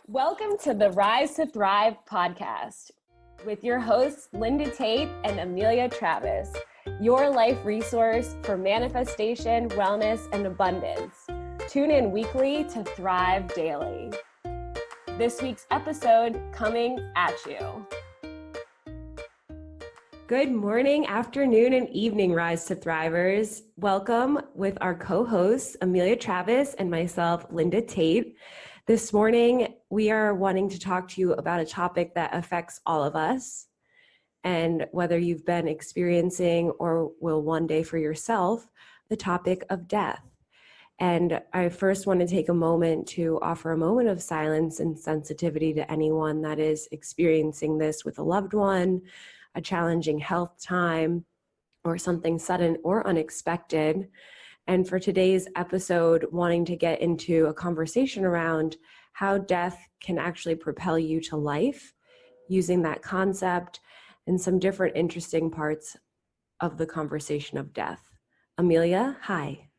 Welcome to the Rise to Thrive podcast with your hosts, Linda Tate and Amelia Travis, your life resource for manifestation, wellness, and abundance. Tune in weekly to thrive daily. This week's episode coming at you. Good morning, afternoon, and evening, Rise to Thrivers. Welcome with our co-hosts, Amelia Travis and myself, Linda Tate. This morning, we are wanting to talk to you about a topic that affects all of us. And whether you've been experiencing or will one day for yourself, the topic of death. And I first want to take a moment to offer a moment of silence and sensitivity to anyone that is experiencing this with a loved one, a challenging health time, or something sudden or unexpected. And for today's episode, wanting to get into a conversation around how death can actually propel you to life, using that concept and some different interesting parts of the conversation of death. Amelia, hi.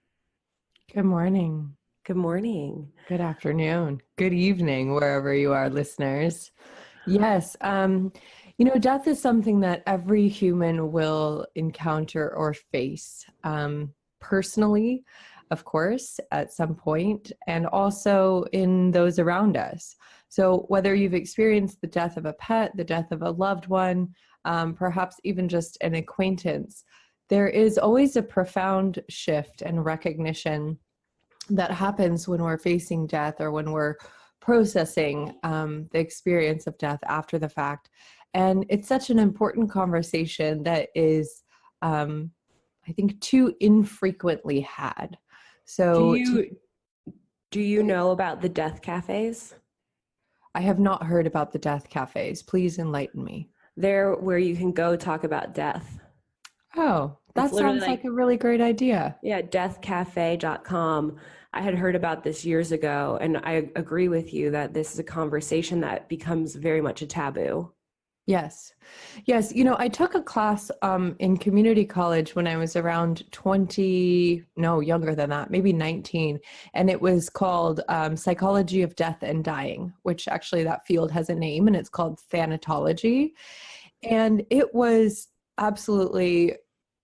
Good morning. Good morning. Good afternoon. Good evening, wherever you are, listeners. Yes. Death is something that every human will encounter or face. Personally, of course, at some point, and also in those around us. So whether you've experienced the death of a pet, the death of a loved one, perhaps even just an acquaintance, there is always a profound shift and recognition that happens when we're facing death or when we're processing the experience of death after the fact. And it's such an important conversation that is I think too infrequently had. So do you know about the death cafes? I have not heard about the death cafes. Please enlighten me. They're where you can go talk about death. Oh, that sounds like a really great idea. Yeah, deathcafe.com. I had heard about this years ago, and I agree with you that this is a conversation that becomes very much a taboo. Yes. I took a class in community college when I was around younger than that, maybe 19. And it was called Psychology of Death and Dying, which actually that field has a name, and it's called thanatology. And it was absolutely,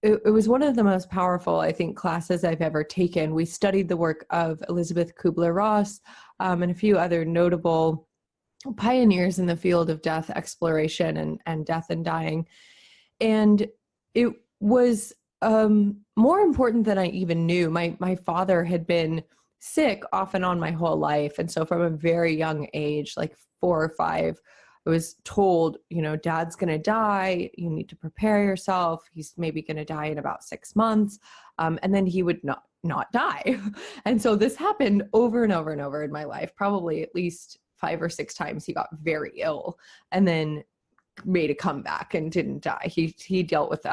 it was one of the most powerful, I think, classes I've ever taken. We studied the work of Elizabeth Kubler-Ross and a few other notable pioneers in the field of death exploration and death and dying. And it was more important than I even knew. My father had been sick off and on my whole life. And so from a very young age, like 4 or 5, I was told, Dad's going to die. You need to prepare yourself. He's maybe going to die in about 6 months. And then he would not die. And so this happened over and over and over in my life, probably at least 5 or 6 times. He got very ill and then made a comeback and didn't die. He dealt with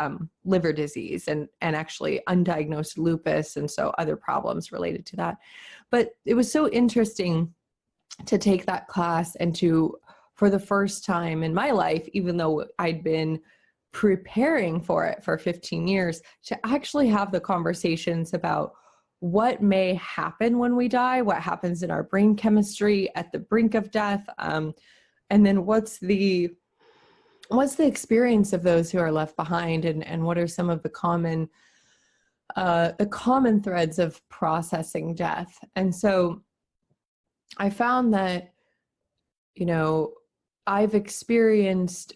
liver disease and actually undiagnosed lupus, and so other problems related to that. But it was so interesting to take that class and to, for the first time in my life, even though I'd been preparing for it for 15 years, to actually have the conversations about what may happen when we die, what happens in our brain chemistry at the brink of death, and then what's the experience of those who are left behind, and what are some of the common threads of processing death. And so I found that, I've experienced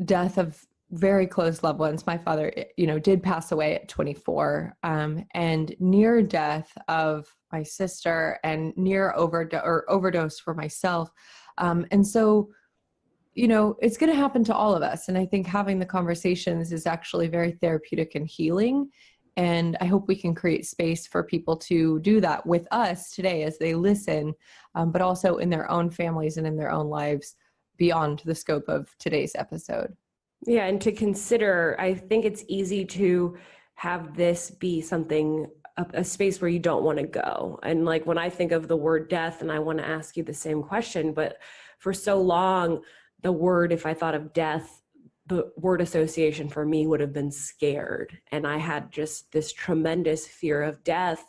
death of very close loved ones. My father, did pass away at 24, and near death of my sister, and near overdose for myself. And so, it's going to happen to all of us. And I think having the conversations is actually very therapeutic and healing. And I hope we can create space for people to do that with us today as they listen, but also in their own families and in their own lives beyond the scope of today's episode. Yeah, and to consider, I think it's easy to have this be something, a space where you don't want to go. And like when I think of the word death, and I want to ask you the same question, but for so long, the word, if I thought of death, the word association for me would have been scared. And I had just this tremendous fear of death.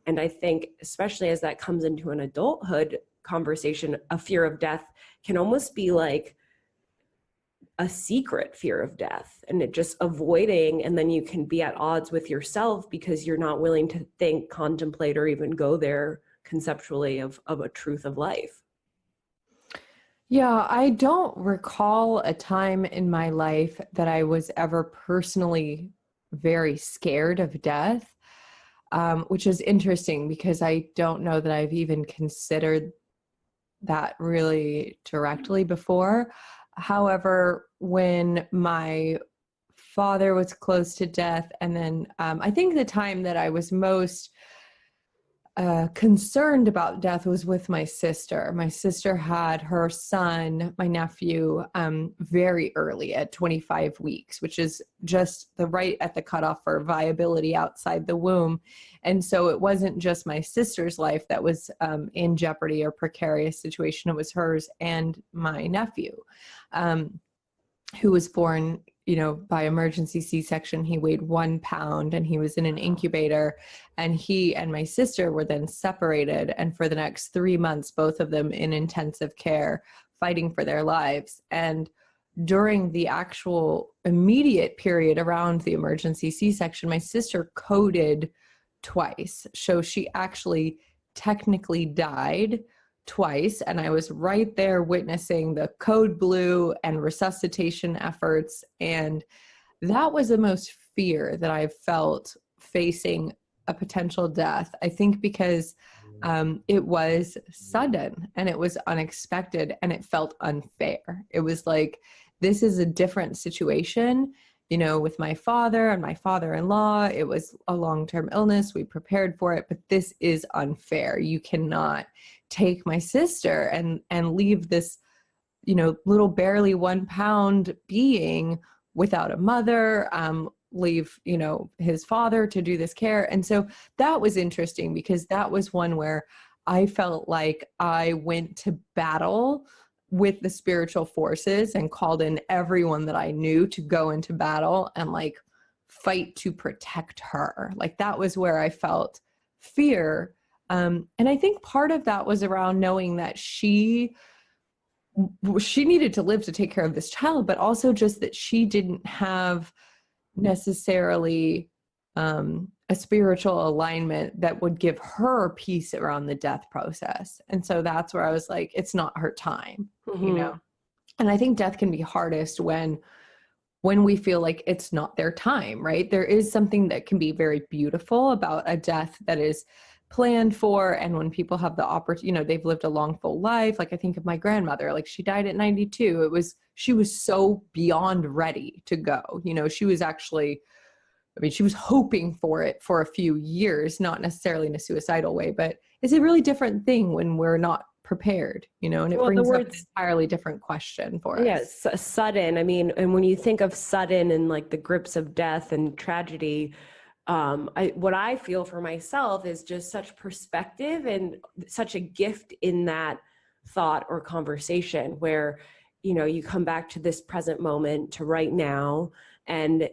And I think, especially as that comes into an adulthood conversation, a fear of death can almost be like a secret fear of death, and it just avoiding, and then you can be at odds with yourself because you're not willing to think, contemplate, or even go there conceptually of a truth of life. Yeah, I don't recall a time in my life that I was ever personally very scared of death, which is interesting because I don't know that I've even considered that really directly before. However, when my father was close to death, and then I think the time that I was most concerned about death was with my sister. My sister had her son, my nephew, very early at 25 weeks, which is just right at the cutoff for viability outside the womb. And so it wasn't just my sister's life that was in jeopardy or precarious situation. It was hers and my nephew, who was born, by emergency C-section. He weighed 1 pound and he was in an incubator, and he and my sister were then separated. And for the next 3 months, both of them in intensive care, fighting for their lives. And during the actual immediate period around the emergency C-section, my sister coded twice. So she actually technically died twice, and I was right there witnessing the code blue and resuscitation efforts, and that was the most fear that I've felt facing a potential death. I think because it was sudden and it was unexpected and it felt unfair. It was like, this is a different situation, with my father and my father-in-law. It was a long-term illness. We prepared for it, but this is unfair. You cannot take my sister and leave this, little barely 1 pound being without a mother, leave, his father to do this care. And so that was interesting because that was one where I felt like I went to battle with the spiritual forces and called in everyone that I knew to go into battle and fight to protect her. That was where I felt fear. And I think part of that was around knowing that she needed to live to take care of this child, but also just that she didn't have necessarily a spiritual alignment that would give her peace around the death process. And so that's where I was like, it's not her time, And I think death can be hardest when we feel like it's not their time, right? There is something that can be very beautiful about a death that is planned for, and when people have the opportunity, they've lived a long, full life. I think of my grandmother, she died at 92. She was so beyond ready to go. She was actually, she was hoping for it for a few years, not necessarily in a suicidal way, but it's a really different thing when we're not prepared, and it brings up an entirely different question for us. Yes, sudden. And when you think of sudden and the grips of death and tragedy, what I feel for myself is just such perspective and such a gift in that thought or conversation where, you come back to this present moment, to right now, and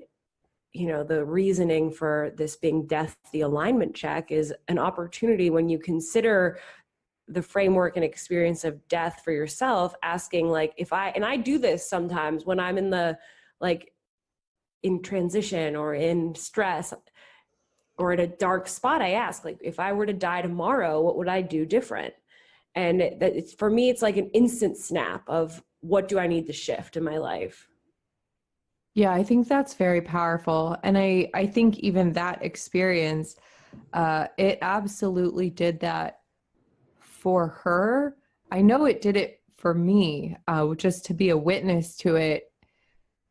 the reasoning for this being death, the alignment check, is an opportunity when you consider the framework and experience of death for yourself, asking and I do this sometimes when I'm in in transition or in stress or at a dark spot, I ask, if I were to die tomorrow, what would I do different? And for me, it's like an instant snap of what do I need to shift in my life? Yeah, I think that's very powerful. And I think even that experience, it absolutely did that for her. I know it did it for me, just to be a witness to it.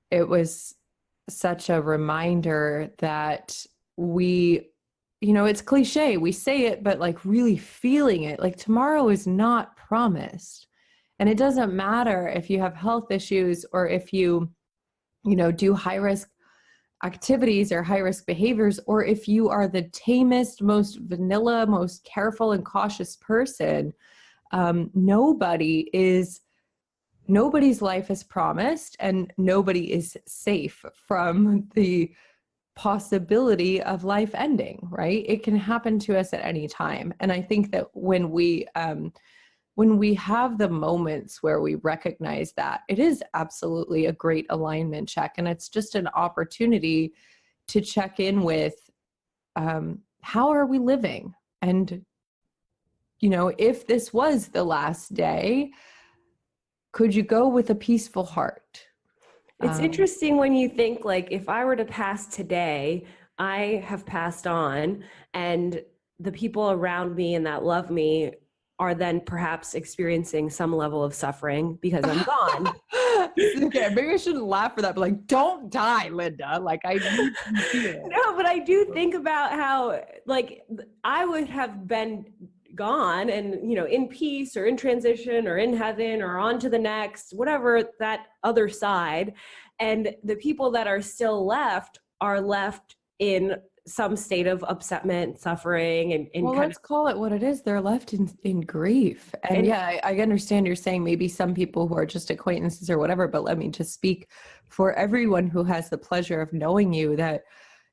It was such a reminder that it's cliche, we say it, but really feeling it, tomorrow is not promised. And it doesn't matter if you have health issues or if you do high risk activities or high risk behaviors, or if you are the tamest, most vanilla, most careful and cautious person. Nobody's life is promised, and nobody is safe from the possibility of life ending, right? It can happen to us at any time. And I think that when we when we have the moments where we recognize that, it is absolutely a great alignment check. And it's just an opportunity to check in with, how are we living? And, if this was the last day, could you go with a peaceful heart? It's interesting when you think, like, if I were to pass today, I have passed on, and the people around me and that love me are then perhaps experiencing some level of suffering because I'm gone. Okay, maybe I shouldn't laugh for that, but like, don't die, Linda. Like, I need to feel. No, but I do think about how, like, I would have been gone and, in peace or in transition or in heaven or on to the next, whatever that other side. And the people that are still left are left in some state of upsetment, suffering, and Well, let's call it what it is. They're left in grief. And yeah, I understand you're saying maybe some people who are just acquaintances or whatever, but let me just speak for everyone who has the pleasure of knowing you, that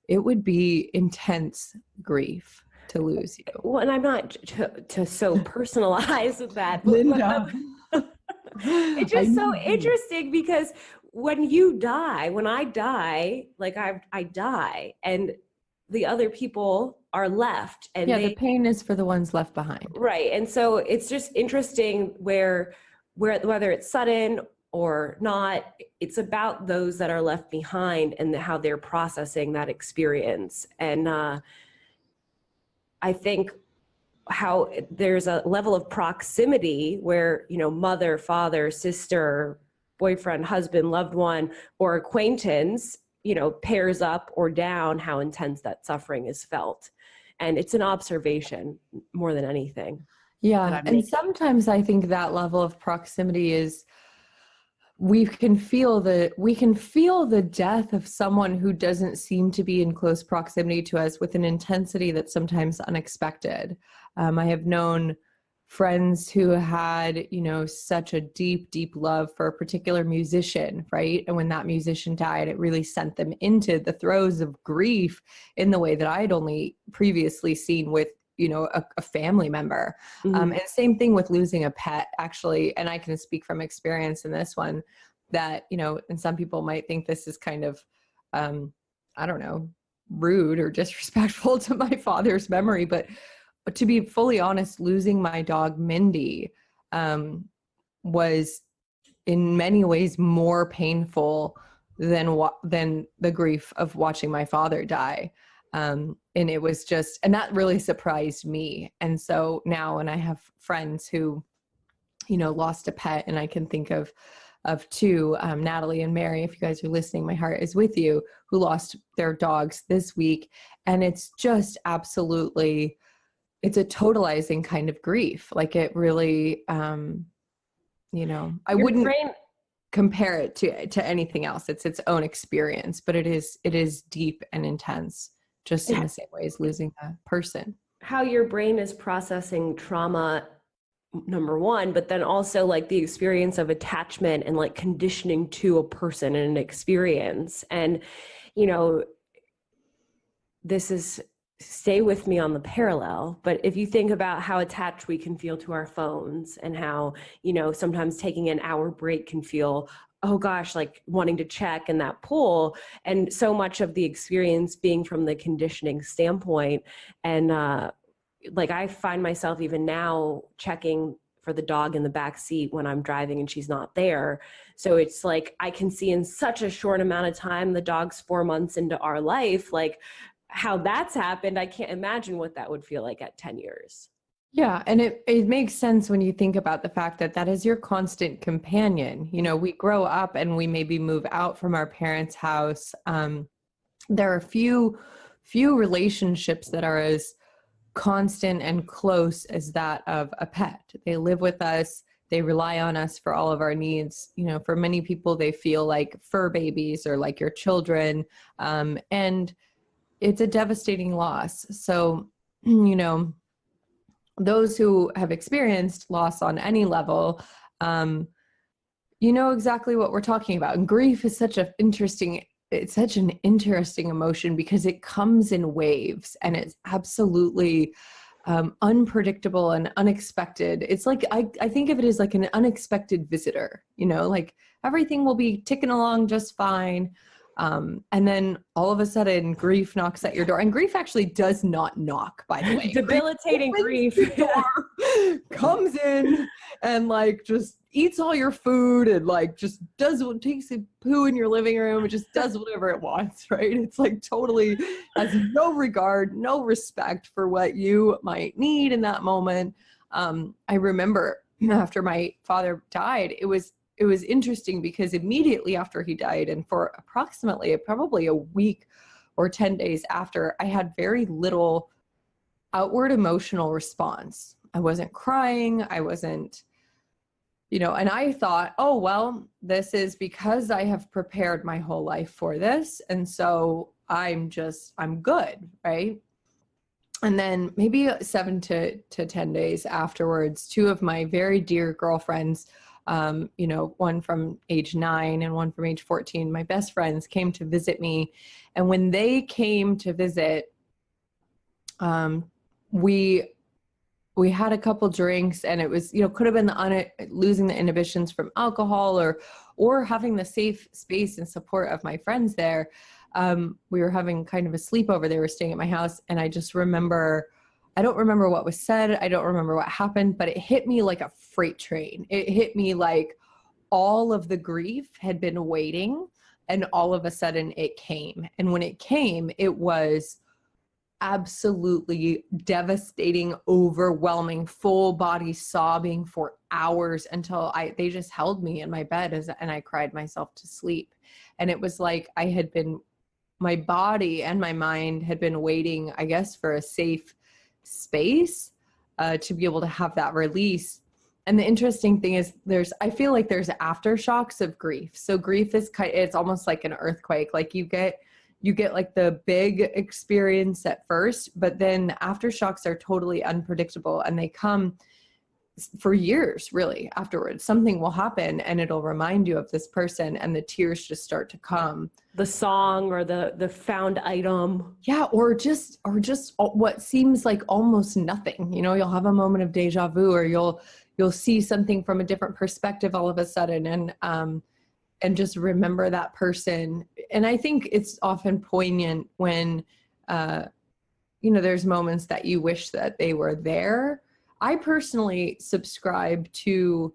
it would be intense grief to lose you. Well, and I'm not to so personalize with that, Linda. It's just so interesting because when I die, like I die, and the other people are left, and the pain is for the ones left behind. Right. And so it's just interesting where whether it's sudden or not, it's about those that are left behind and how they're processing that experience. And I think how there's a level of proximity where, mother, father, sister, boyfriend, husband, loved one, or acquaintance, pairs up or down, how intense that suffering is felt. And it's an observation more than anything. Yeah. And sometimes I think that level of proximity is, we can feel the death of someone who doesn't seem to be in close proximity to us with an intensity that's sometimes unexpected. I have known friends who had, such a deep, deep love for a particular musician, right? And when that musician died, it really sent them into the throes of grief in the way that I'd only previously seen with, a family member. Mm-hmm. And same thing with losing a pet, actually. And I can speak from experience in this one that, and some people might think this is kind of, I don't know, rude or disrespectful to my father's memory, but to be fully honest, losing my dog, Mindy, was in many ways more painful than the grief of watching my father die. And it was just, and that really surprised me. And so now when I have friends who, lost a pet, and I can think of two, Natalie and Mary, if you guys are listening, my heart is with you, who lost their dogs this week. And it's just absolutely, it's a totalizing kind of grief. Like, it really, I wouldn't compare it to anything else. It's its own experience, but it is deep and intense, just in the same way as losing a person. How your brain is processing trauma, number one, but then also like the experience of attachment and like conditioning to a person and an experience. And, this is, stay with me on the parallel, but if you think about how attached we can feel to our phones, and how, sometimes taking an hour break can feel, oh gosh, like wanting to check and that pull, and so much of the experience being from the conditioning standpoint. And like, I find myself even now checking for the dog in the back seat when I'm driving and she's not there. So it's like, I can see in such a short amount of time, the dog's 4 months into our life, like how that's happened. I can't imagine what that would feel like at 10 years. Yeah. And it makes sense when you think about the fact that that is your constant companion. We grow up and we maybe move out from our parents' house. There are few relationships that are as constant and close as that of a pet. They live with us. They rely on us for all of our needs. For many people, they feel like fur babies or like your children. And it's a devastating loss. So, those who have experienced loss on any level, exactly what we're talking about. And grief is such an interesting emotion because it comes in waves, and it's absolutely unpredictable and unexpected. It's like, I think of it as like an unexpected visitor, you know, like everything will be ticking along just fine. And then all of a sudden grief knocks at your door, and grief actually does not knock, by the way. Debilitating grief. Comes in and like just eats all your food and like just does what takes a poo in your living room. It just does whatever it wants, right? It's like totally has no regard, no respect for what you might need in that moment. I remember after my father died, it was interesting because immediately after he died, and for approximately probably a week or 10 days after, I had very little outward emotional response. I wasn't crying. I wasn't, and I thought, oh, well, this is because I have prepared my whole life for this. And so I'm good. Right. And then maybe 7 to 10 days afterwards, 2 of my very dear girlfriends, one from age 9 and one from age 14, my best friends, came to visit me. And when they came to visit, we had a couple drinks, and it was, could have been losing the inhibitions from alcohol or having the safe space and support of my friends there. We were having kind of a sleepover. They were staying at my house. And I just remember, I don't remember what was said. I don't remember what happened, but it hit me like a freight train. It hit me like all of the grief had been waiting, and all of a sudden it came. And when it came, it was absolutely devastating, overwhelming, full body sobbing for hours until they just held me in my bed and I cried myself to sleep. And it was like my body and my mind had been waiting, I guess, for a safe space to be able to have that release. And the interesting thing is I feel like there's aftershocks of grief. So grief it's almost like an earthquake. Like you get like the big experience at first, but then aftershocks are totally unpredictable, and they come for years, really, afterwards. Something will happen and it'll remind you of this person, and the tears just start to come. The song or the found item. Yeah. Or just what seems like almost nothing, you'll have a moment of deja vu, or you'll see something from a different perspective all of a sudden. And just remember that person. And I think it's often poignant when, there's moments that you wish that they were there. I personally subscribe to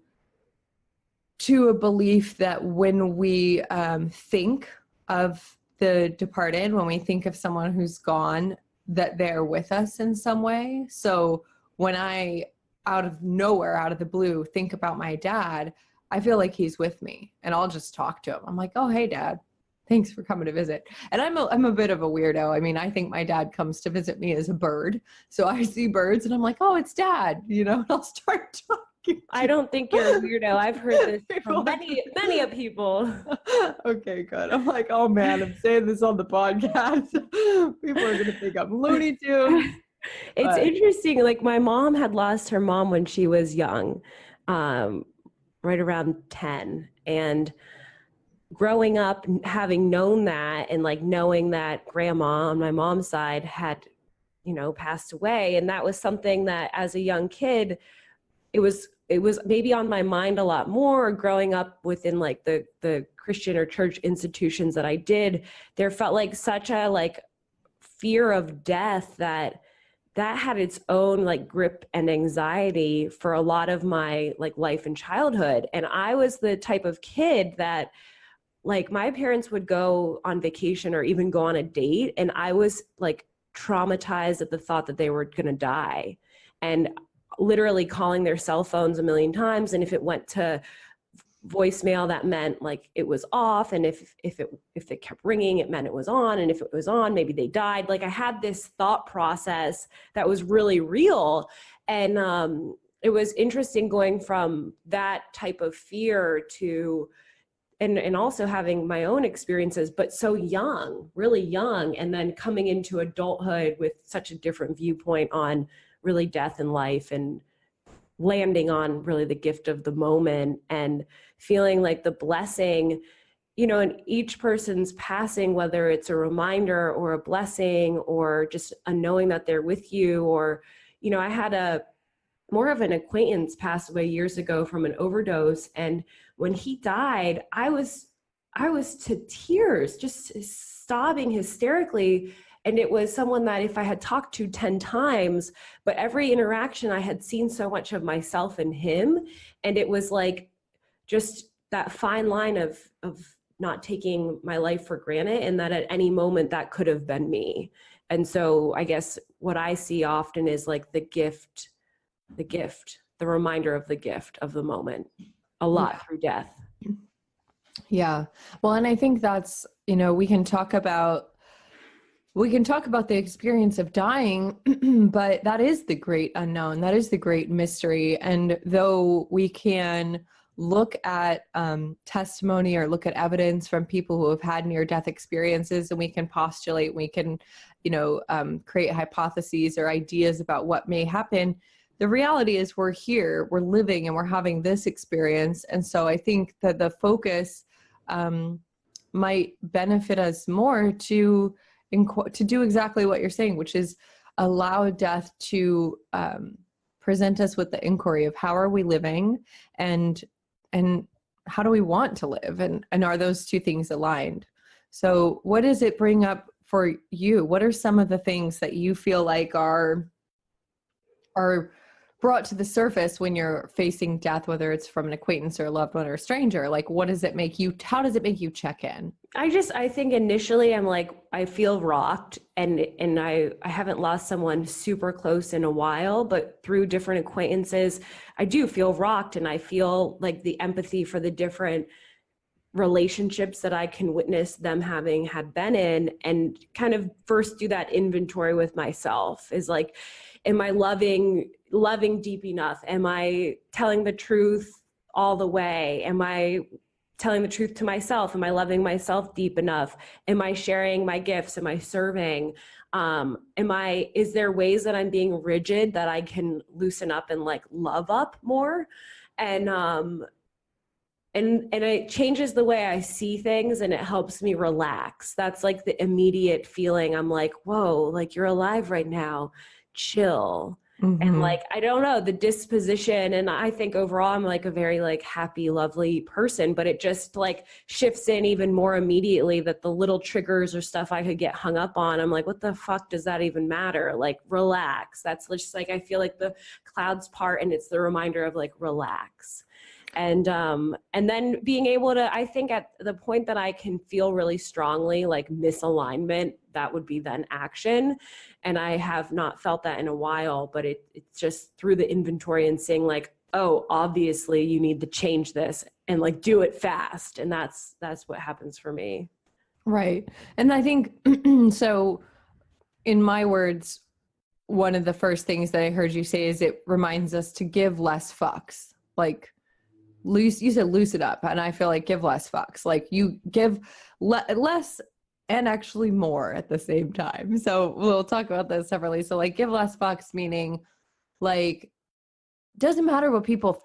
a belief that when we think of the departed, when we think of someone who's gone, that they're with us in some way. So when I, out of nowhere, out of the blue, think about my dad, I feel like he's with me, and I'll just talk to him. I'm like, oh, hey, Dad, thanks for coming to visit. And I'm a bit of a weirdo. I mean, I think my dad comes to visit me as a bird. So I see birds and I'm like, oh, it's Dad, and I'll start talking. I don't think you're a weirdo. I've heard this from many of people. Okay, good. I'm like, oh man, I'm saying this on the podcast. People are going to think I'm Looney Tunes. It's interesting. Like my mom had lost her mom when she was young. Right around 10, and growing up, having known that, and like knowing that grandma on my mom's side had, passed away. And that was something that as a young kid, it was maybe on my mind a lot more. Growing up within like the Christian or church institutions that I did, there felt like such a like fear of death that had its own like grip and anxiety for a lot of my like life and childhood. And I was the type of kid that like my parents would go on vacation or even go on a date, and I was like traumatized at the thought that they were going to die, and literally calling their cell phones a million times. And if it went to voicemail, that meant like it was off, and if it kept ringing, it meant it was on, and if it was on, maybe they died. Like I had this thought process that was really real. And it was interesting going from that type of fear to and also having my own experiences, but so young, really young, and then coming into adulthood with such a different viewpoint on really death and life, and landing on really the gift of the moment, and feeling like the blessing, in each person's passing, whether it's a reminder or a blessing or just a knowing that they're with you, or, I had more of an acquaintance pass away years ago from an overdose. And when he died, I was to tears, just sobbing hysterically. And it was someone that if I had talked to 10 times, but every interaction I had seen so much of myself in him. And it was like just that fine line of not taking my life for granted, and that at any moment that could have been me. And so I guess what I see often is like the reminder of the gift of the moment, a lot through death. Yeah. Well, and I think that's, we can talk about the experience of dying, but that is the great unknown. That is the great mystery. And though we can look at testimony or look at evidence from people who have had near-death experiences, and we can postulate, we can, create hypotheses or ideas about what may happen, the reality is we're here, we're living, and we're having this experience. And so I think that the focus might benefit us more to do exactly what you're saying, which is allow death to present us with the inquiry of how are we living, and how do we want to live, and are those two things aligned? So what does it bring up for you? What are some of the things that you feel like are brought to the surface when you're facing death, whether it's from an acquaintance or a loved one or a stranger? Like, how does it make you check in? I think initially I'm like, I feel rocked, and I haven't lost someone super close in a while, but through different acquaintances, I do feel rocked, and I feel like the empathy for the different relationships that I can witness them having had been in, and kind of first do that inventory with myself is like, am I loving deep enough? Am I telling the truth all the way? Am I telling the truth to myself? Am I loving myself deep enough? Am I sharing my gifts? Am I serving? Is there ways that I'm being rigid that I can loosen up and like love up more? And it changes the way I see things, and it helps me relax. That's like the immediate feeling. I'm like, whoa, like you're alive right now, chill. Mm-hmm. And like, I don't know, the disposition, and I think overall I'm like a very like happy, lovely person, but it just like shifts in even more immediately that the little triggers or stuff I could get hung up on, I'm like, what the fuck does that even matter? Like, relax. That's just like, I feel like the clouds part, and it's the reminder of like, relax. And then being able to, I think at the point that I can feel really strongly like misalignment, that would be then action. And I have not felt that in a while, but it's just through the inventory and seeing like, oh, obviously you need to change this and like do it fast. And that's what happens for me. Right. And I think, so in my words, one of the first things that I heard you say is it reminds us to give less fucks. Like, you said loosen up, and I feel like give less fucks. Like you give less and actually more at the same time. So we'll talk about this separately. So like give less fucks, meaning like doesn't matter what people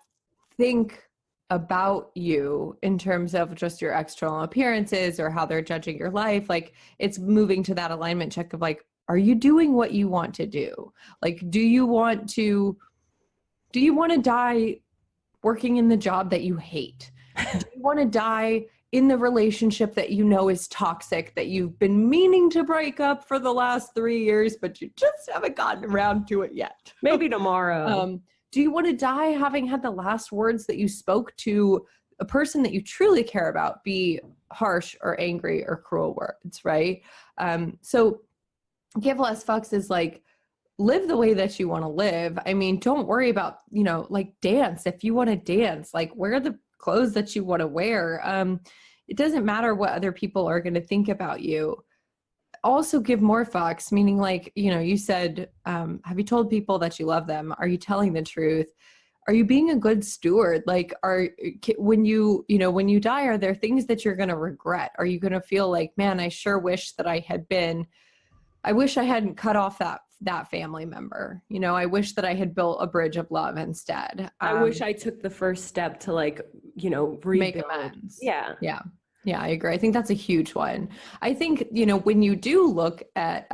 think about you in terms of just your external appearances or how they're judging your life. Like it's moving to that alignment check of like, are you doing what you want to do? Like, do you want to die working in the job that you hate? Do you want to die in the relationship that you know is toxic, that you've been meaning to break up for the last 3 years, but you just haven't gotten around to it yet? Maybe tomorrow. Do you want to die having had the last words that you spoke to a person that you truly care about be harsh or angry or cruel words, right? So give less fucks is like, live the way that you want to live. I mean, don't worry about, like dance. If you want to dance, like wear the clothes that you want to wear. It doesn't matter what other people are going to think about you. Also give more fucks, meaning like, you said, have you told people that you love them? Are you telling the truth? Are you being a good steward? Like, when you die, are there things that you're going to regret? Are you going to feel like, man, I sure wish that I wish I hadn't cut off that family member. I wish that I had built a bridge of love instead. I wish I took the first step to like, rebuild. Make amends. Yeah. Yeah. Yeah, I agree. I think that's a huge one. I think, when you do look at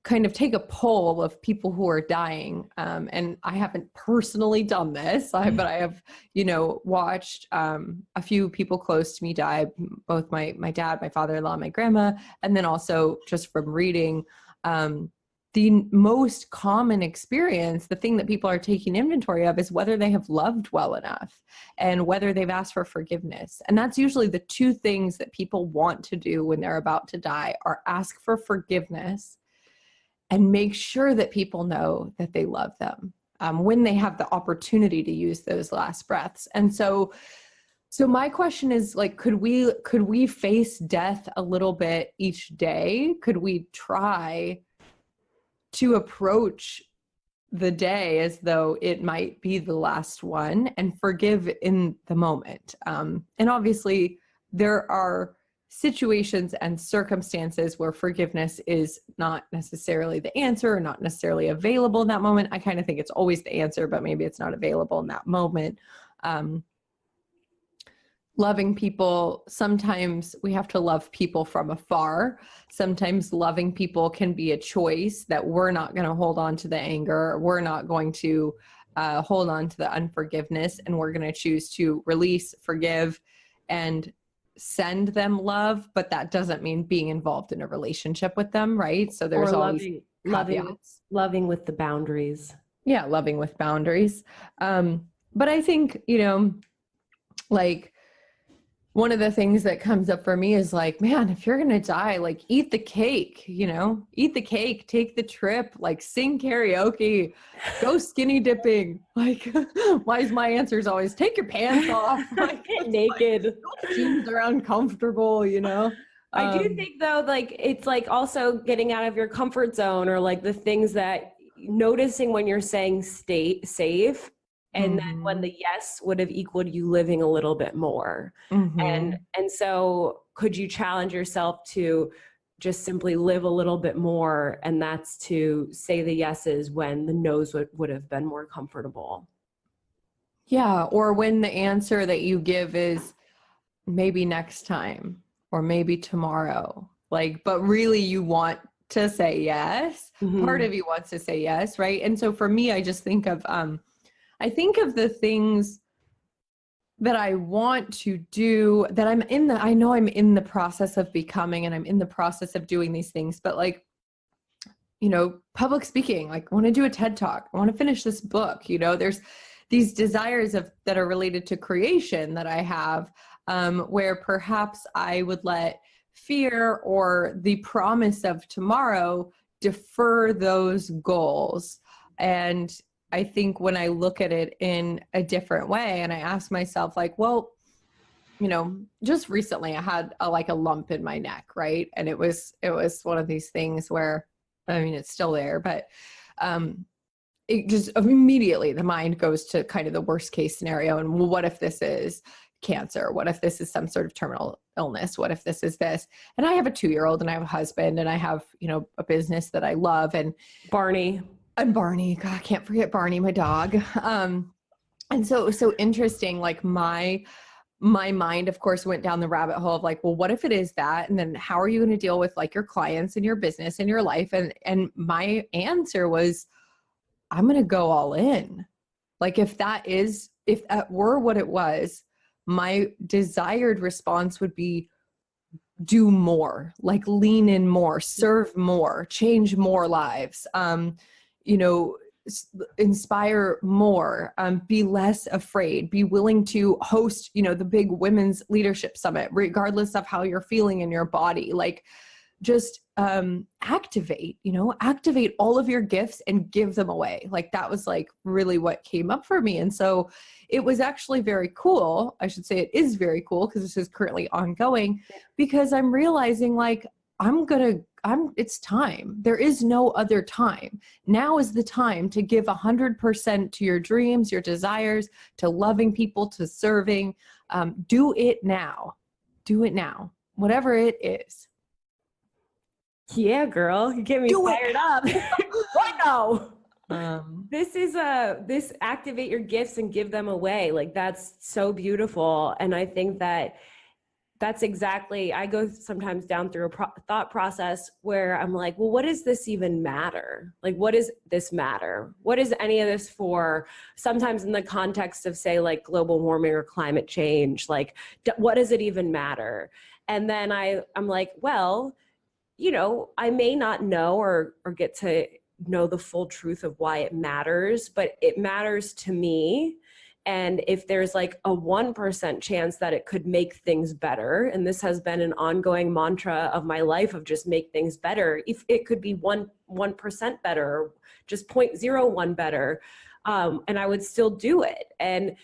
kind of take a poll of people who are dying. And I haven't personally done this, but I have, watched a few people close to me die, both my dad, my father-in-law, my grandma, and then also just from reading, the most common experience, the thing that people are taking inventory of, is whether they have loved well enough and whether they've asked for forgiveness. And that's usually the two things that people want to do when they're about to die, are ask for forgiveness and make sure that people know that they love them when they have the opportunity to use those last breaths. And so my question is, like, could we face death a little bit each day? Could we try to approach the day as though it might be the last one and forgive in the moment? And obviously there are situations and circumstances where forgiveness is not necessarily the answer or not necessarily available in that moment. I kind of think it's always the answer, but maybe it's not available in that moment. Loving people, sometimes we have to love people from afar. Sometimes loving people can be a choice, that we're not going to hold on to the anger. We're not going to hold on to the unforgiveness, and we're going to choose to release, forgive, and send them love. But that doesn't mean being involved in a relationship with them, right? So there's always loving with the boundaries. Yeah, loving with boundaries. But I think, like, one of the things that comes up for me is like, man, if you're going to die, like, eat the cake, eat the cake, take the trip, like, sing karaoke, go skinny dipping. Like, why is my answers always take your pants off? Like, get naked. Jeans are uncomfortable, I do think though, like, it's like also getting out of your comfort zone, or like the things that noticing when you're saying stay safe. And then when the yes would have equaled you living a little bit more. And so could you challenge yourself to just simply live a little bit more? And that's to say the yeses when the no's would have been more comfortable. Yeah. Or when the answer that you give is maybe next time or maybe tomorrow, like, but really you want to say yes. Part of you wants to say yes. Right. And so for me, I just think of, the things that I want to do, that I know I'm in the process of becoming, and I'm in the process of doing these things, but like, public speaking, like, I want to do a TED Talk. I want to finish this book. There's these desires that are related to creation that I have, where perhaps I would let fear or the promise of tomorrow defer those goals. And I think when I look at it in a different way, and I ask myself, like, well, just recently I had a lump in my neck, right? And it was one of these things where, I mean, it's still there, but it just immediately the mind goes to kind of the worst case scenario. And, well, what if this is cancer? What if this is some sort of terminal illness? What if this is this? And I have a 2-year-old, and I have a husband, and I have, a business that I love. And Barney. God, I can't forget Barney, my dog. And so it was so interesting. Like, my mind, of course, went down the rabbit hole of like, well, what if it is that? And then how are you going to deal with like your clients and your business and your life? And my answer was, I'm going to go all in. Like, if that were what it was, my desired response would be do more, like lean in more, serve more, change more lives. Inspire more, be less afraid, be willing to host, the big women's leadership summit, regardless of how you're feeling in your body. Like, just activate all of your gifts and give them away. Like, that was like really what came up for me. And so it was actually very cool. I should say it is very cool, because this is currently ongoing, because I'm realizing like, it's time. There is no other time. Now is the time to give 100% to your dreams, your desires, to loving people, to serving. Do it now. Do it now. Whatever it is. Yeah, girl, you get me fired up. What now? This activate your gifts and give them away. Like, that's so beautiful. And I think that That's exactly, I go sometimes down through a thought process where I'm like, well, what does this even matter? Like, what does this matter? What is any of this for? Sometimes in the context of, say, like global warming or climate change, like, what does it even matter? And then I'm like, well, you know, I may not know or get to know the full truth of why it matters, but it matters to me. And if there's like a 1% chance that it could make things better, and this has been an ongoing mantra of my life of just make things better, if it could be 1% better, or just 0.01 better, and I would still do it. And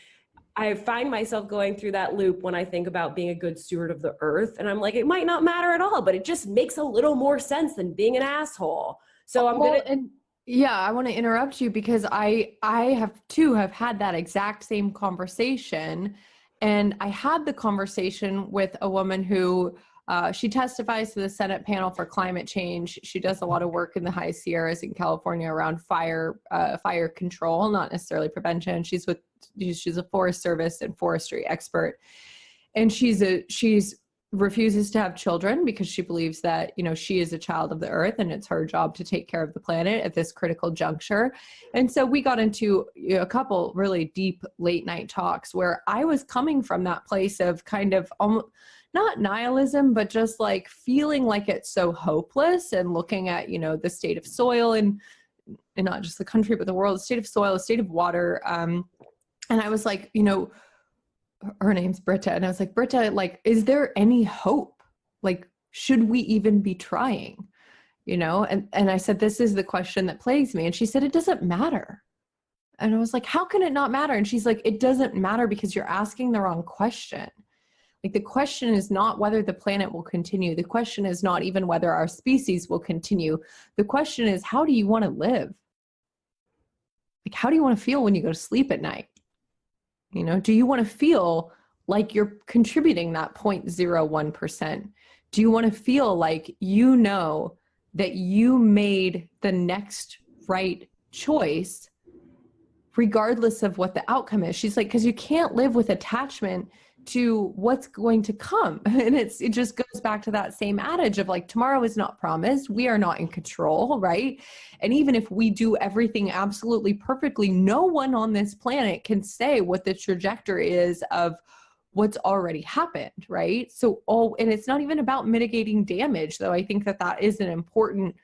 I find myself going through that loop when I think about being a good steward of the earth. And I'm like, it might not matter at all, but it just makes a little more sense than being an asshole. So I'm Well, going to. and yeah, I want to interrupt you because I have had that exact same conversation. And I had the conversation with a woman who she testifies to the Senate panel for climate change. She does a lot of work in the high Sierras in California around fire control, not necessarily prevention. She's a Forest Service and forestry expert, and she's refuses to have children because she believes that, you know, she is a child of the earth and it's her job to take care of the planet at this critical juncture. And so we got into a couple really deep late night talks where I was coming from that place of kind of not nihilism, but just like feeling like it's so hopeless, and looking at, you know, the state of soil and not just the country, but the world, the state of soil, the state of water. And I was like, you know, her name's Britta. And I was like, Britta, like, is there any hope? Like, should we even be trying? You know? And I said, this is the question that plagues me. And she said, it doesn't matter. And I was like, how can it not matter? And she's like, it doesn't matter because you're asking the wrong question. Like, the question is not whether the planet will continue. The question is not even whether our species will continue. The question is, how do you want to live? Like, how do you want to feel when you go to sleep at night? You know, do you want to feel like you're contributing that 0.01%? Do you want to feel like you know that you made the next right choice regardless of what the outcome is? She's like, because you can't live with attachment to what's going to come. And it just goes back to that same adage of like, tomorrow is not promised. We are not in control, right? And even if we do everything absolutely perfectly, no one on this planet can say what the trajectory is of what's already happened, right? So, and it's not even about mitigating damage, though. I think that is an important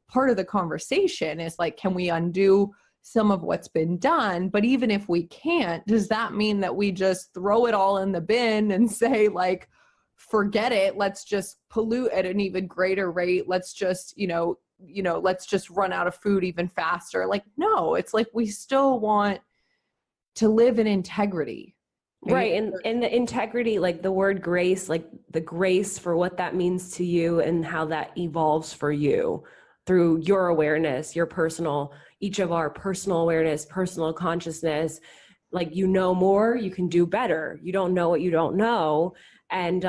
part of the conversation, is like, can we undo some of what's been done? But even if we can't, does that mean that we just throw it all in the bin and say, like, forget it, let's just pollute at an even greater rate, let's just, let's just run out of food even faster? Like, no, it's like we still want to live in integrity. Right. And the integrity, like the word grace, like the grace for what that means to you and how that evolves for you through your awareness, each of our personal awareness, personal consciousness. Like, you know more, you can do better. You don't know what you don't know. And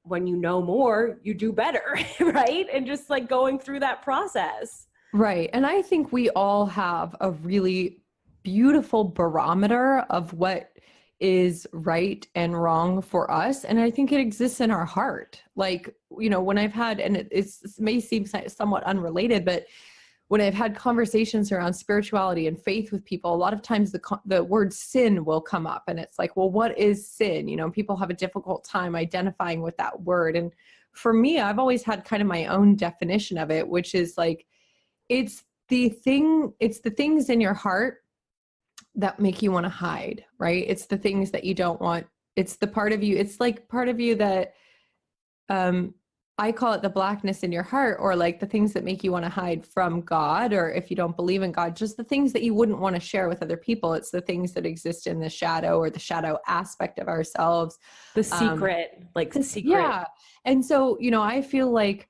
when you know more, you do better, right? And just like going through that process. Right. And I think we all have a really beautiful barometer of what is right and wrong for us. And I think it exists in our heart. Like, you know, when I've had, and it may seem somewhat unrelated, but when I've had conversations around spirituality and faith with people, a lot of times the word sin will come up, and it's like, well, what is sin? You know, people have a difficult time identifying with that word. And for me, I've always had kind of my own definition of it, which is like, it's the things in your heart that make you want to hide, right? It's the things that you don't want. It's the part of you. It's like part of you that, I call it the blackness in your heart, or like the things that make you want to hide from God, or if you don't believe in God, just the things that you wouldn't want to share with other people. It's the things that exist in the shadow, or the shadow aspect of ourselves. The secret, secret. Yeah. And so, you know, I feel like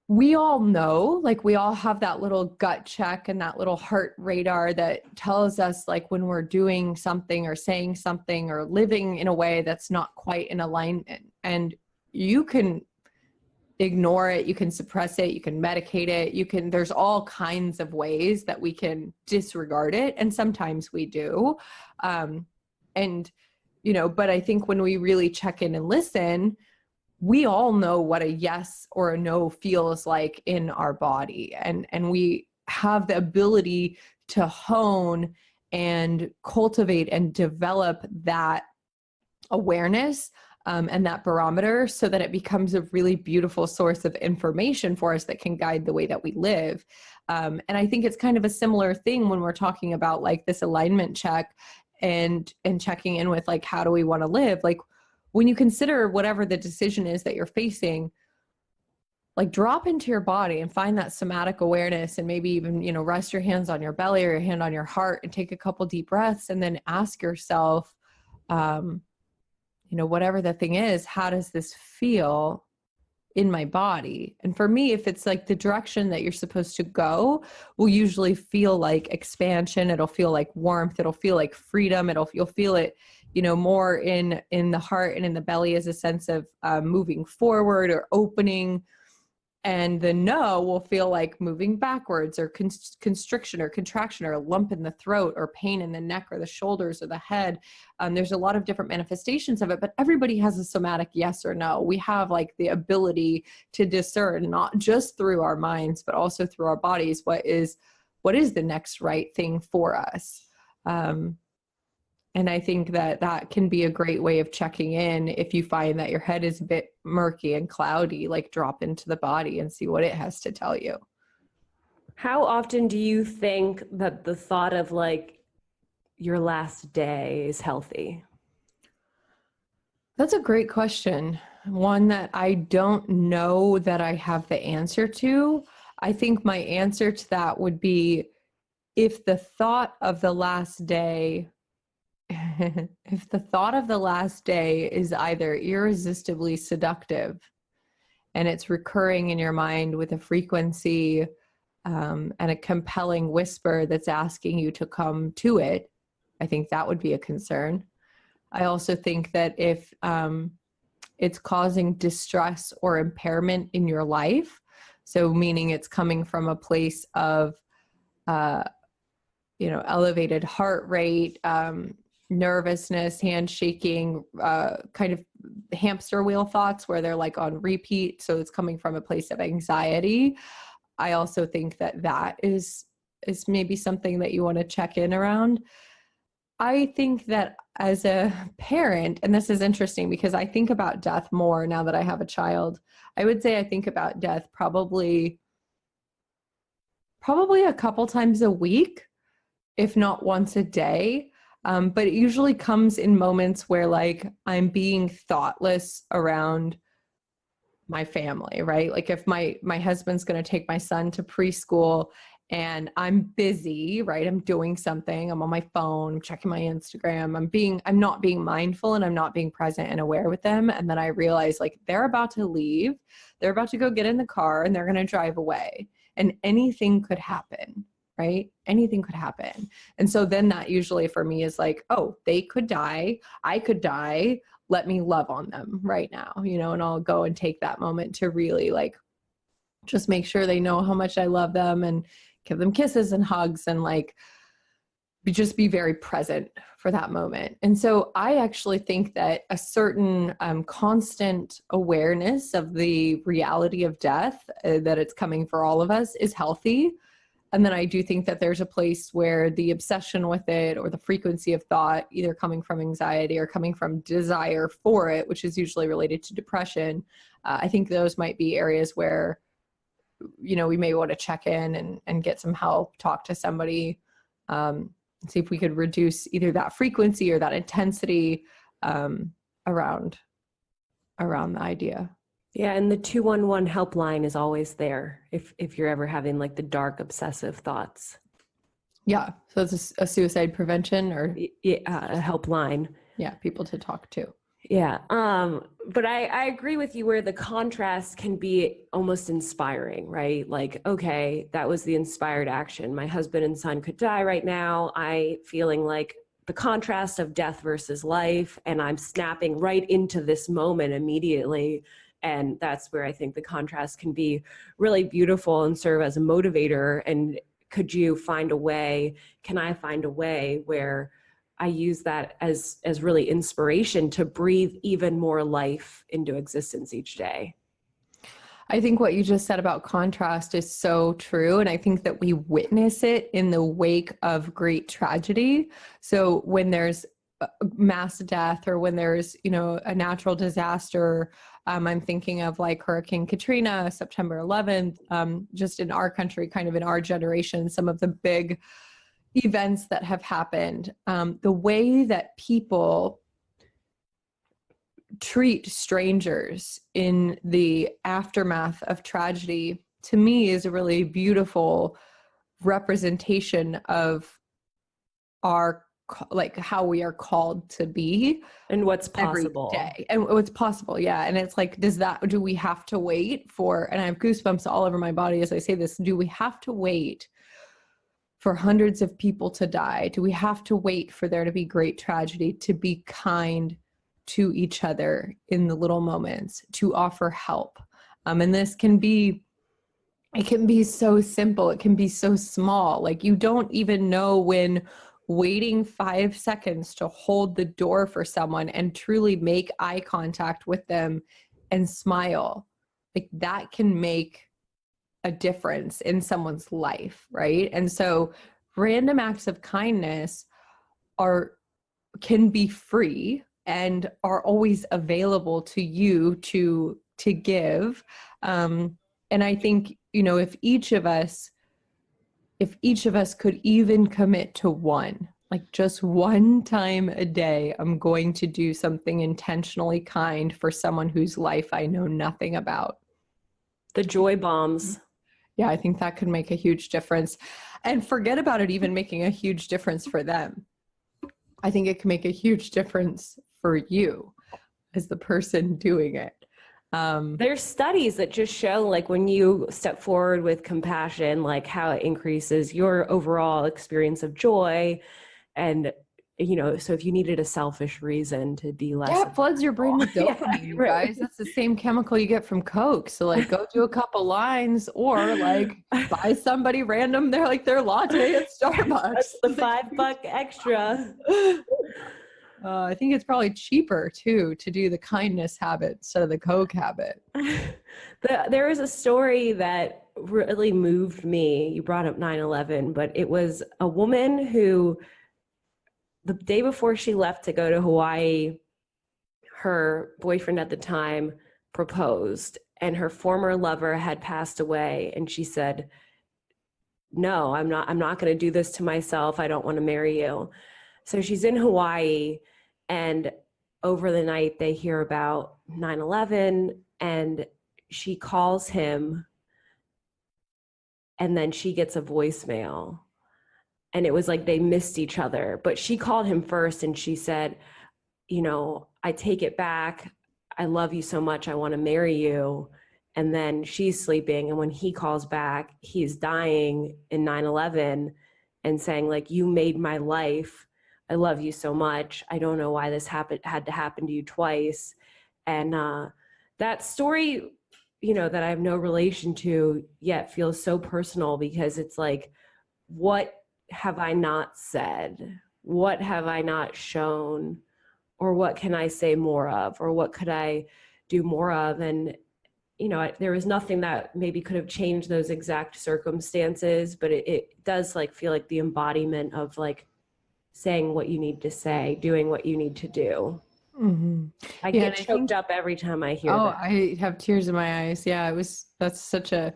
we all know, like we all have that little gut check and that little heart radar that tells us like when we're doing something or saying something or living in a way that's not quite in alignment. And you can ignore it, you can suppress it, you can medicate it, there's all kinds of ways that we can disregard it. And sometimes we do. And but I think when we really check in and listen, we all know what a yes or a no feels like in our body. And we have the ability to hone and cultivate and develop that awareness and that barometer so that it becomes a really beautiful source of information for us that can guide the way that we live. And I think it's kind of a similar thing when we're talking about like this alignment check and checking in with like, how do we want to live? Like when you consider whatever the decision is that you're facing, like drop into your body and find that somatic awareness, and maybe even, rest your hands on your belly or your hand on your heart and take a couple deep breaths, and then ask yourself, whatever the thing is, how does this feel in my body? And for me, if it's like the direction that you're supposed to go, will usually feel like expansion. It'll feel like warmth. It'll feel like freedom. You'll feel it, more in the heart and in the belly as a sense of moving forward or opening. And the no will feel like moving backwards or constriction or contraction or a lump in the throat or pain in the neck or the shoulders or the head. There's a lot of different manifestations of it, but everybody has a somatic yes or no. We have like the ability to discern, not just through our minds, but also through our bodies, what is the next right thing for us. And I think that can be a great way of checking in. If you find that your head is a bit murky and cloudy, like drop into the body and see what it has to tell you. How often do you think that the thought of like your last day is healthy? That's a great question. One that I don't know that I have the answer to. I think my answer to that would be, if the thought of the last day if the thought of the last day is either irresistibly seductive and it's recurring in your mind with a frequency and a compelling whisper that's asking you to come to it, I think that would be a concern. I also think that if it's causing distress or impairment in your life, so meaning it's coming from a place of elevated heart rate, nervousness, hand shaking, kind of hamster wheel thoughts where they're like on repeat. So it's coming from a place of anxiety. I also think that is maybe something that you want to check in around. I think that as a parent, and this is interesting because I think about death more now that I have a child, I would say I think about death probably a couple times a week, if not once a day. But it usually comes in moments where like I'm being thoughtless around my family, right? Like if my husband's going to take my son to preschool and I'm busy, right? I'm doing something, I'm on my phone, I'm checking my Instagram, I'm not being mindful and I'm not being present and aware with them. And then I realize like they're about to leave, they're about to go get in the car and they're going to drive away, and anything could happen. Right? Anything could happen. And so then that usually for me is like, oh, they could die. I could die. Let me love on them right now, and I'll go and take that moment to really like, just make sure they know how much I love them and give them kisses and hugs and like, just be very present for that moment. And so I actually think that a certain constant awareness of the reality of death, that it's coming for all of us, is healthy. And then I do think that there's a place where the obsession with it or the frequency of thought, either coming from anxiety or coming from desire for it, which is usually related to depression, I think those might be areas where, we may want to check in and get some help, talk to somebody, see if we could reduce either that frequency or that intensity around the idea. Yeah, and the 211 helpline is always there if you're ever having like the dark obsessive thoughts. Yeah, so it's a suicide prevention or a helpline. Yeah, people to talk to. Yeah, but I agree with you where the contrast can be almost inspiring, right? Like, okay, that was the inspired action. My husband and son could die right now. I feeling like the contrast of death versus life, and I'm snapping right into this moment immediately. And that's where I think the contrast can be really beautiful and serve as a motivator. And can I find a way where I use that as really inspiration to breathe even more life into existence each day. I think what you just said about contrast is so true. And I think that we witness it in the wake of great tragedy. So when there's mass death, or when there's, a natural disaster, I'm thinking of like Hurricane Katrina, September 11th, just in our country, kind of in our generation, some of the big events that have happened, the way that people treat strangers in the aftermath of tragedy, to me, is a really beautiful representation of our, like, how we are called to be and what's possible every day, and what's possible. Yeah. And it's like, do we have to wait for, and I have goosebumps all over my body as I say this, do we have to wait for hundreds of people to die? Do we have to wait for there to be great tragedy to be kind to each other in the little moments, to offer help? And this can be, it can be so simple. It can be so small. Like, you don't even know when waiting 5 seconds to hold the door for someone and truly make eye contact with them and smile, like, that can make a difference in someone's life, right? And so random acts of kindness can be free and are always available to you to give. And I think, if each of us could even commit to one, like just one time a day, I'm going to do something intentionally kind for someone whose life I know nothing about. The joy bombs. Yeah, I think that could make a huge difference. And forget about it even making a huge difference for them. I think it can make a huge difference for you as the person doing it. There's studies that just show, like, when you step forward with compassion, like how it increases your overall experience of joy. And, so if you needed a selfish reason to be less. Yeah, it floods your brain with dopamine, you guys. That's the same chemical you get from Coke. So, like, go do a couple lines, or like buy somebody random their latte at Starbucks. That's the $5 extra. I think it's probably cheaper too to do the kindness habit instead of the Coke habit. There was a story that really moved me. You brought up 9/11, but it was a woman who, the day before she left to go to Hawaii, her boyfriend at the time proposed, and her former lover had passed away. And she said, "No, I'm not going to do this to myself. I don't want to marry you." So she's in Hawaii, and over the night they hear about 9/11, and she calls him, and then she gets a voicemail. And it was like they missed each other, but she called him first and she said, "I take it back. I love you so much. I want to marry you." And then she's sleeping. And when he calls back, he's dying in 9/11 and saying, like, "You made my life. I love you so much. I don't know why this had to happen to you twice." And that story, that I have no relation to yet, feels so personal, because it's like, what have I not said? What have I not shown? Or what can I say more of? Or what could I do more of? And, there was nothing that maybe could have changed those exact circumstances, but it does feel like the embodiment of saying what you need to say, doing what you need to do. Mm-hmm. I get choked up every time I hear that. I have tears in my eyes. Yeah, it's such a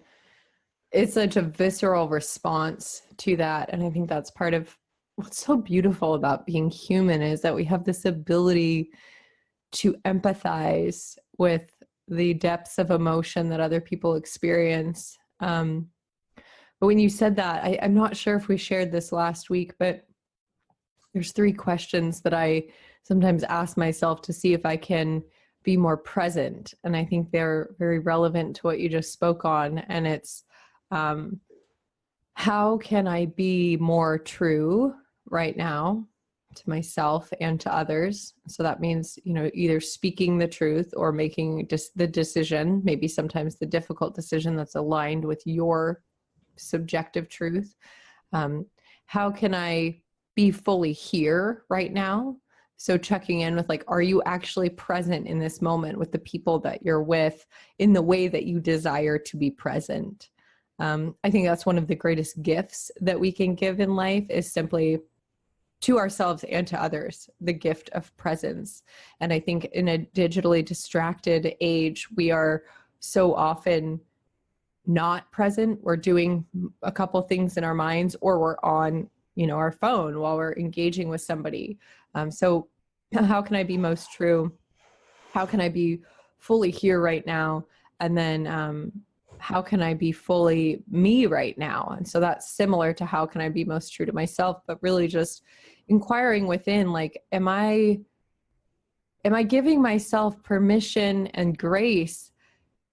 visceral response to that. And I think that's part of what's so beautiful about being human, is that we have this ability to empathize with the depths of emotion that other people experience. But when you said that, I'm not sure if we shared this last week, but there's 3 questions that I sometimes ask myself to see if I can be more present. And I think they're very relevant to what you just spoke on. And it's, how can I be more true right now to myself and to others? So that means, either speaking the truth or making just the decision, maybe sometimes the difficult decision that's aligned with your subjective truth. How can I be fully here right now. So checking in with like, are you actually present in this moment with the people that you're with in the way that you desire to be present? I think that's one of the greatest gifts that we can give in life, is simply to ourselves and to others, the gift of presence. And I think in a digitally distracted age, we are so often not present. We're doing a couple things in our minds, or we're on, our phone while we're engaging with somebody. So how can I be most true? How can I be fully here right now? And then how can I be fully me right now? And so that's similar to how can I be most true to myself, but really just inquiring within, like, am I giving myself permission and grace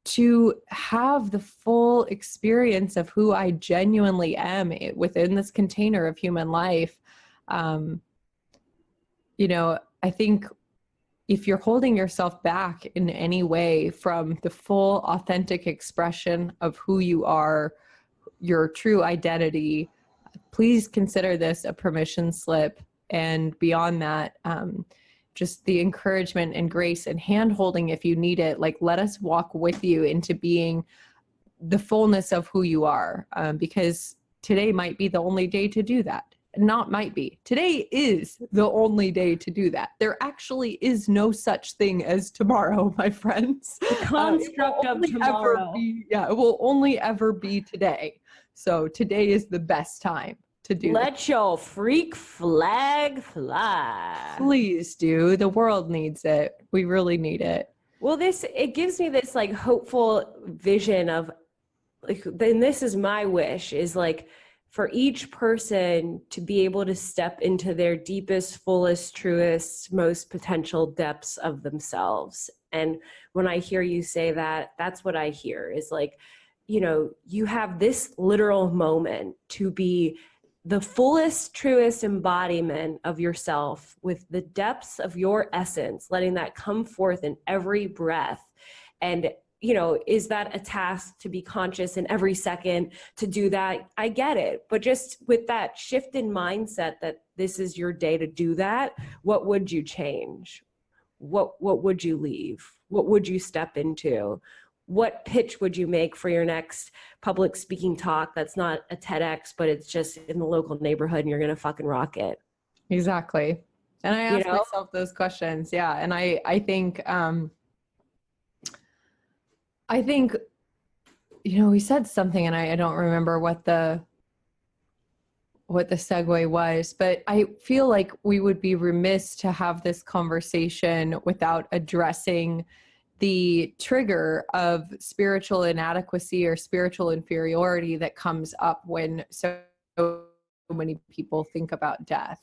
to have the full experience of who I genuinely am within this container of human life? I think if you're holding yourself back in any way from the full authentic expression of who you are, your true identity, please consider this a permission slip. And beyond that, just the encouragement and grace and hand holding if you need it. Like, let us walk with you into being the fullness of who you are, because today might be the only day to do that. Not might be. Today is the only day to do that. There actually is no such thing as tomorrow, my friends. The construct of tomorrow. It will only ever be today. So today is the best time to do Let that. your freak flag fly. Please do. The world needs it. We really need it. Well, it gives me this like hopeful vision of like, then this is my wish, is like for each person to be able to step into their deepest, fullest, truest, most potential depths of themselves. And when I hear you say that, that's what I hear is like, you have this literal moment to be the fullest, truest embodiment of yourself with the depths of your essence, letting that come forth in every breath. And is that a task to be conscious in every second to do that? I get it. But just with that shift in mindset that this is your day to do that, what would you change? What would you leave? What would you step into? What pitch would you make for your next public speaking talk that's not a TEDx, but it's just in the local neighborhood and you're going to fucking rock it? Exactly. And I ask myself those questions. Yeah. And I think, we said something and I don't remember what the segue was, but I feel like we would be remiss to have this conversation without addressing the trigger of spiritual inadequacy or spiritual inferiority that comes up when so many people think about death,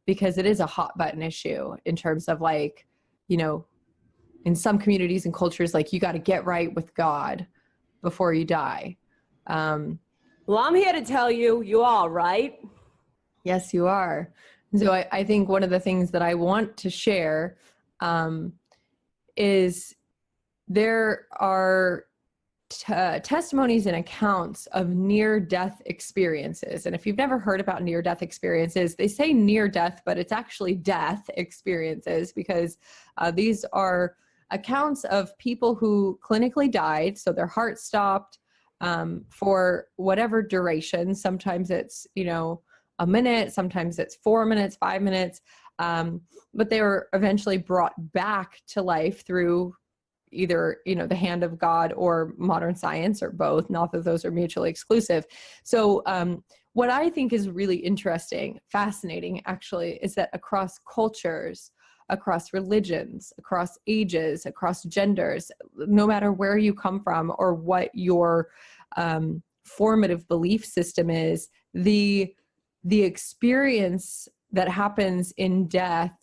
because it is a hot button issue in terms of like, in some communities and cultures, like you got to get right with God before you die. Well, I'm here to tell you, you all right. Yes, you are. So I think one of the things that I want to share is there are testimonies and accounts of near-death experiences. And if you've never heard about near-death experiences, they say near-death, but it's actually death experiences, because these are accounts of people who clinically died. So their heart stopped for whatever duration. Sometimes it's, a minute, sometimes it's 4 minutes, 5 minutes. But they were eventually brought back to life through either, the hand of God or modern science, or both. Not that those are mutually exclusive. So what I think is really interesting, fascinating actually, is that across cultures, across religions, across ages, across genders, no matter where you come from or what your formative belief system is, the experience that happens in death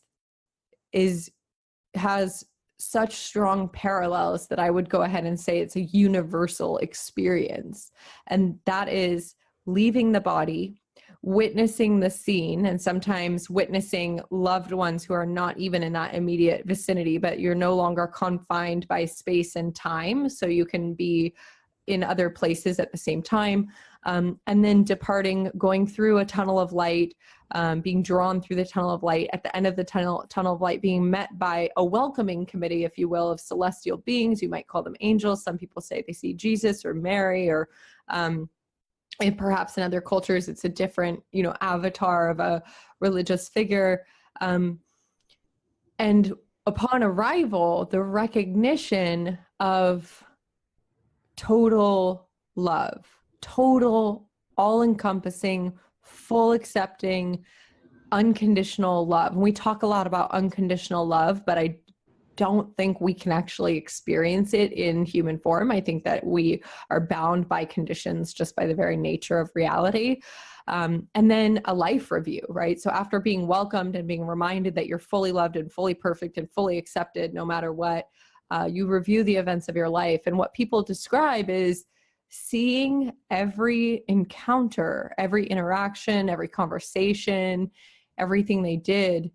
has such strong parallels that I would go ahead and say it's a universal experience. And that is leaving the body, witnessing the scene, and sometimes witnessing loved ones who are not even in that immediate vicinity, but you're no longer confined by space and time, so you can be in other places at the same time. and then departing, going through a tunnel of light, being drawn through the tunnel of light, at the end of the tunnel of light, being met by a welcoming committee, if you will, of celestial beings. You might call them angels. Some people say they see Jesus or Mary, or and perhaps in other cultures, it's a different, avatar of a religious figure. And upon arrival, the recognition of total love, total, all-encompassing, full accepting, unconditional love. And we talk a lot about unconditional love, but I don't think we can actually experience it in human form. I think that we are bound by conditions just by the very nature of reality. And then a life review, right? So after being welcomed and being reminded that you're fully loved and fully perfect and fully accepted, no matter what, you review the events of your life. And what people describe is seeing every encounter, every interaction, every conversation, everything they did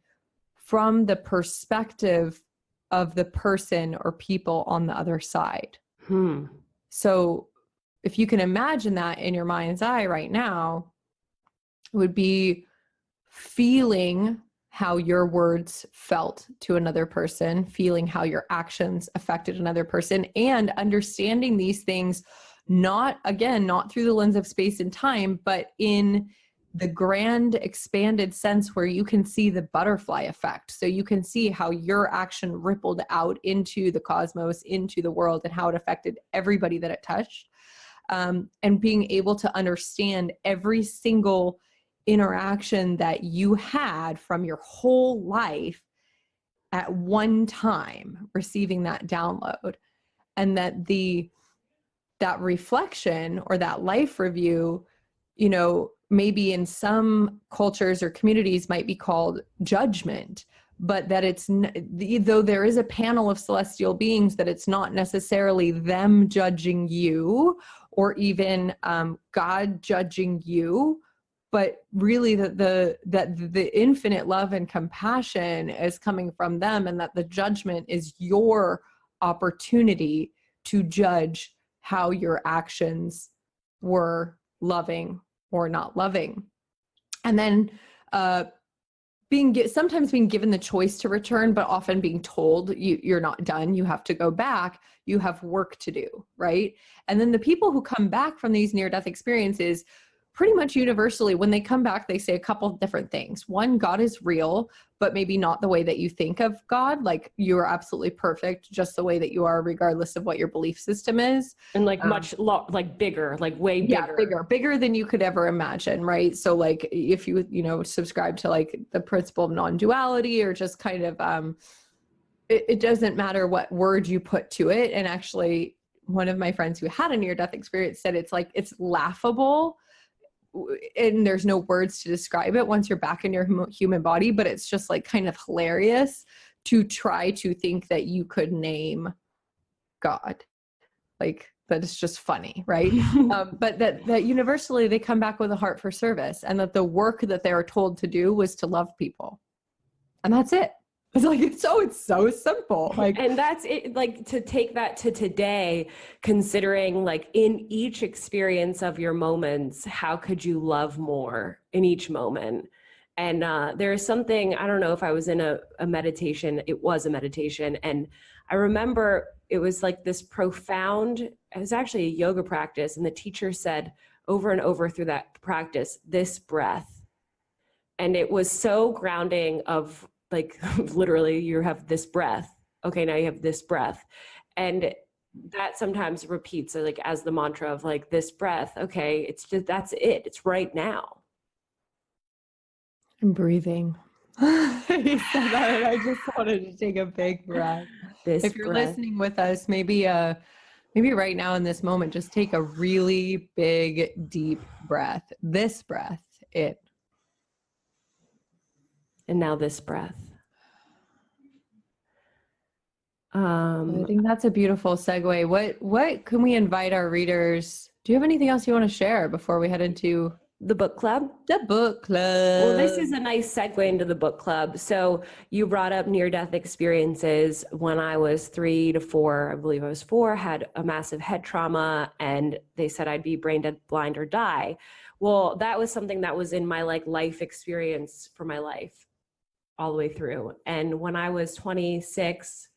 from the perspective of the person or people on the other side. So if you can imagine that in your mind's eye right now, it would be feeling how your words felt to another person, feeling how your actions affected another person, and understanding these things, not through the lens of space and time, but in the grand expanded sense where you can see the butterfly effect. So you can see how your action rippled out into the cosmos, into the world, and how it affected everybody that it touched. And being able to understand every single interaction that you had from your whole life at one time, receiving that download. And that reflection or that life review, maybe in some cultures or communities might be called judgment, but that it's, though there is a panel of celestial beings, that it's not necessarily them judging you or even God judging you, but really that the infinite love and compassion is coming from them, and that the judgment is your opportunity to judge how your actions were loving or not loving. And then sometimes being given the choice to return, but often being told you're not done, you have to go back, you have work to do, right? And then the people who come back from these near-death experiences, pretty much universally, when they come back, they say a couple of different things. One, God is real, but maybe not the way that you think of God. Like, you are absolutely perfect just the way that you are, regardless of what your belief system is. And bigger, like way bigger. Yeah, bigger than you could ever imagine, right? So like if you, subscribe to like the principle of non-duality, or just kind of, it doesn't matter what word you put to it. And actually, one of my friends who had a near-death experience said it's laughable, and there's no words to describe it once you're back in your human body, but it's just like kind of hilarious to try to think that you could name God. Like, that is just funny, right? But that universally they come back with a heart for service, and that the work that they were told to do was to love people, and that's it. It's like, it's so simple. Like, and that's it. Like, to take that to today, considering like in each experience of your moments, how could you love more in each moment? And there is something, I don't know if I was in a meditation, it was a meditation. And I remember it was like this profound, it was actually a yoga practice. And the teacher said over and over through that practice, this breath. And it was so grounding of like, literally, you have this breath. Okay, now you have this breath. And that sometimes repeats like as the mantra of like this breath. Okay, it's just, that's it. It's right now. I'm breathing. You said that, and I just wanted to take a big breath. If you're listening with us, maybe right now in this moment, just take a really big, deep breath. This breath, it. And now this breath. I think that's a beautiful segue. What can we invite our readers? Do you have anything else you want to share before we head into The book club? The book club. Well, this is a nice segue into the book club. So you brought up near-death experiences. When I was 3 to 4, I believe I was 4, had a massive head trauma, and they said I'd be brain dead, blind, or die. Well, that was something that was in my life experience for my life all the way through. And when I was 26,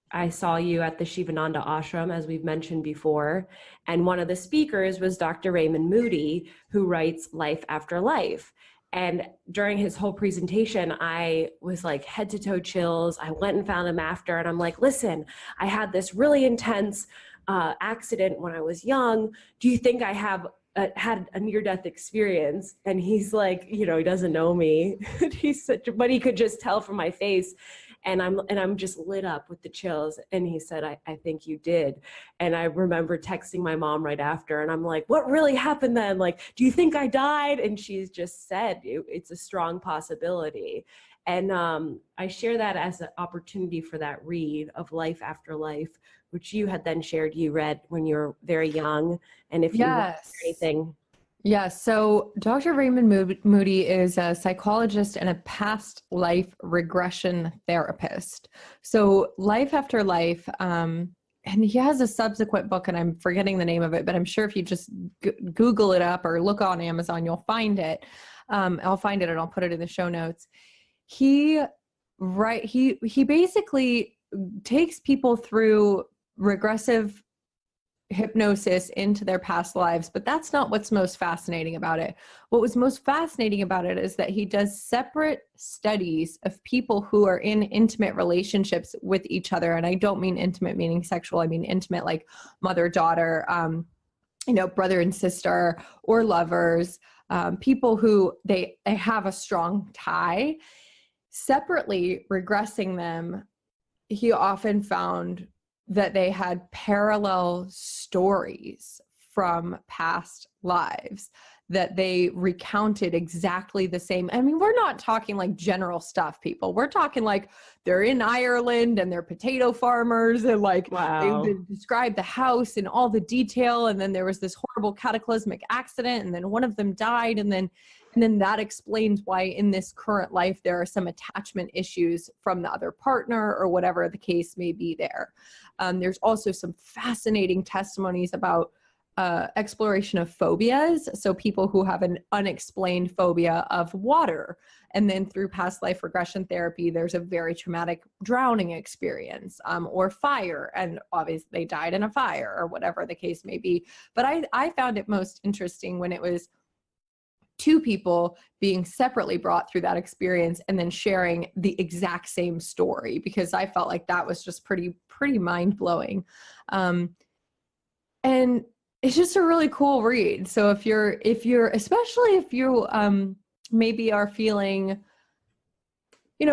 I saw you at the Shivananda ashram, as we've mentioned before. And one of the speakers was Dr. Raymond Moody, who writes Life After Life. And during his whole presentation, I was like head to toe chills. I went and found him after, and I'm like, listen, I had this really intense accident when I was young. Do you think I have had a near-death experience? And he's like, he doesn't know me. But he could just tell from my face. And I'm just lit up with the chills. And he said, I think you did. And I remember texting my mom right after, and I'm like, what really happened then? Like, do you think I died? And she's just said, it's a strong possibility. And I share that as an opportunity for that read of Life After Life, which you had then shared you read when you were very young. And if you remember anything. Yeah, so Dr. Raymond Moody is a psychologist and a past life regression therapist. So Life After Life, and he has a subsequent book, and I'm forgetting the name of it, but I'm sure if you just Google it up or look on Amazon, you'll find it. I'll find it and I'll put it in the show notes. He basically takes people through regressive hypnosis into their past lives, but that's not what's most fascinating about it. What was most fascinating about it is that he does separate studies of people who are in intimate relationships with each other. And I don't mean intimate meaning sexual. I mean intimate like mother-daughter, brother and sister, or lovers, people who they have a strong tie. Separately regressing them, he often found that they had parallel stories from past lives, that they recounted exactly the same. I mean, we're not talking like general stuff, people. We're talking like they're in Ireland and they're potato farmers, and like wow. they describe the house in all the detail. And then there was this horrible cataclysmic accident, and then one of them died. And then that explains why in this current life, there are some attachment issues from the other partner or whatever the case may be there. There's also some fascinating testimonies about exploration of phobias. So people who have an unexplained phobia of water. And then through past life regression therapy, there's a very traumatic drowning experience, or fire. And obviously they died in a fire or whatever the case may be. But I found it most interesting when it was two people being separately brought through that experience and then sharing the exact same story, because I felt like that was just pretty mind-blowing. And it's just a really cool read. So if you're especially if you maybe are feeling,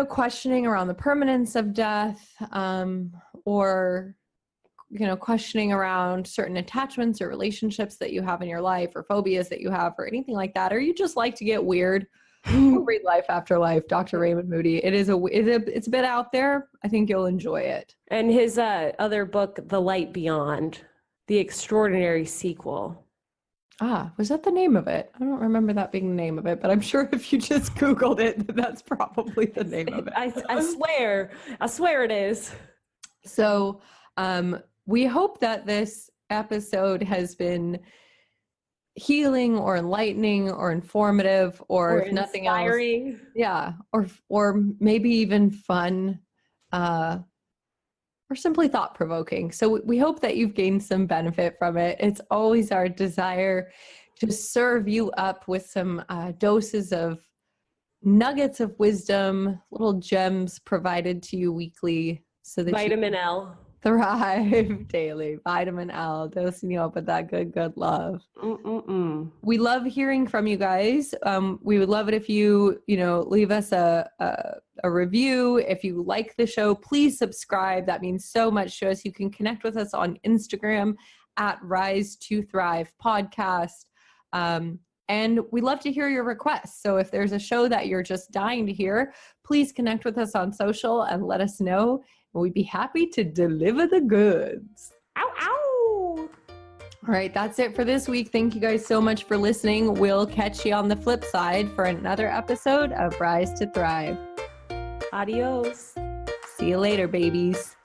questioning around the permanence of death, or questioning around certain attachments or relationships that you have in your life, or phobias that you have, or anything like that, or you just like to get weird, read Life After Life, Dr. Raymond Moody. It's a bit out there. I think you'll enjoy it. And his other book, The Light Beyond, The Extraordinary Sequel. Was that the name of it? I don't remember that being the name of it, but I'm sure if you just Googled it, that's probably the name of it. I swear it is. So, we hope that this episode has been healing or enlightening or informative, or if nothing else, or maybe even fun, or simply thought-provoking. So we hope that you've gained some benefit from it. It's always our desire to serve you up with some doses of nuggets of wisdom, little gems provided to you weekly, so that Vitamin L. Thrive daily. Vitamin L, dosing you up with that good love. We love hearing from you guys. We would love it if you leave us a review. If you like the show, please subscribe. That means so much to us. You can connect with us on Instagram at Rise to Thrive Podcast. And we love to hear your requests. So if there's a show that you're just dying to hear, please connect with us on social and let us know. We'd be happy to deliver the goods. Ow, ow. All right, that's it for this week. Thank you guys so much for listening. We'll catch you on the flip side for another episode of Rise to Thrive. Adios. See you later, babies.